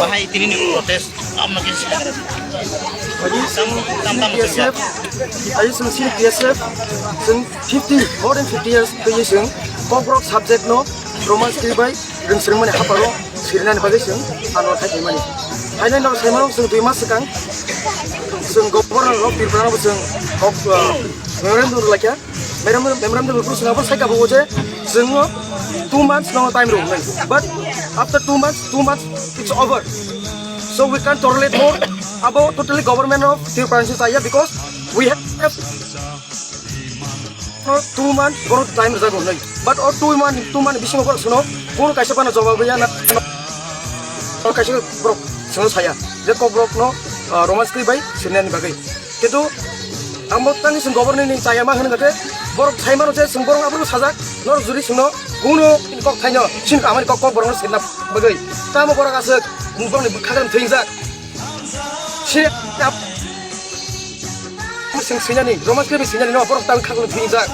Bahay tinini protes am naging TSF ayo sing TSF sing 50 more than 50 years position konkrok subject no romance by reng sering mani haparo sirnan bagai sing anu thai mani haina no semano sing 2 mas sekang sing governor of Tirupura sing of memorandum lakya memorandum berus ngapa saya kabu je sing 2 months no time room but after 2 months it's over. So we can't tolerate more about totally government of Tirupura saya because we have no 2 months for time reserve only. But or 2 months bising over suno pun kaisa pana jawab ya na kaisa bro suno saya je ko bro no romance kri bai sinen bagai kitu amot tani sing government ni saya mah hene gate borok thaimano je sing borok abro sajak nor juri suno kuno kok thaino sin amani kok borok sinna bagai tamo borok asek mubang ni bukhagan theinjak si ap sing sinani romance kri sinani no borok tang khagan theinjak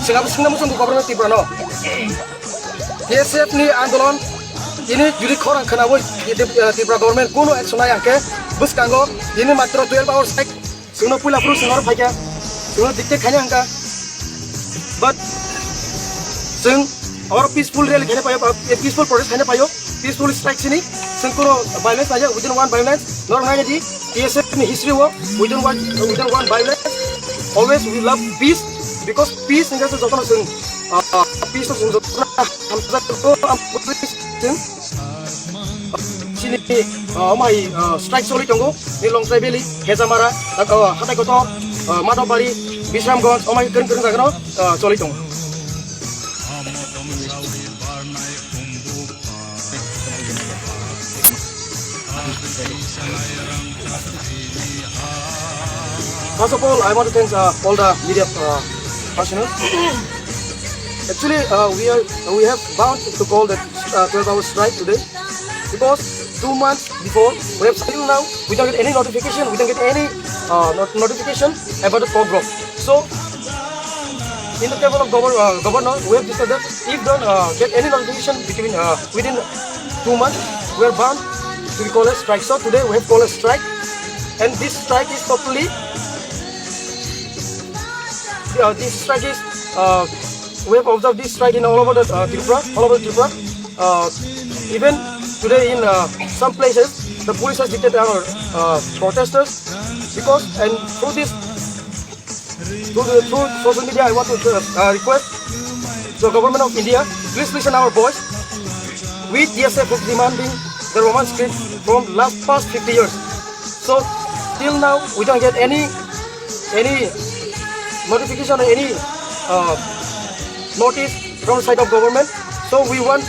sing ap singna musung government Tirupura no TSF ni आंदोलन ini juri khorang khana boi Tirupura government kuno action ay angke bus kango ini matro 12 hours strike singno pula pru singor phaikia singno dikte khanya angka but sing our peaceful rally khane payo peaceful protest khane payo peaceful strike sini sing kuno violence aja within one violence nor ngai di TSF ni history wo within one violence always we love peace because peace ngai se jokon sing peace sing jokon hamza ko sing sini mai strike soli tongo ni long trai beli hezamara hatai kotor madobari bisramganj omai kering jagano soli tongo first of all I want to thank all the media personnel. Actually we have bound to call that 12-hour strike today because 2 months before we have still now we don't get any notification, we don't get any notification about the program. So in the table of governor we have decided that if don't get any notification within 2 months we are bound to call a strike. So today we have called a strike and this strike is totally we have observed this strike in all over the Tirupura. Even today in some places the police has detained our protesters because and through social media I want to request the government of India, please listen our voice. We TSF is demanding the romance script from past 50 years. So till now we don't get any notification or any notice from the side of government. So we want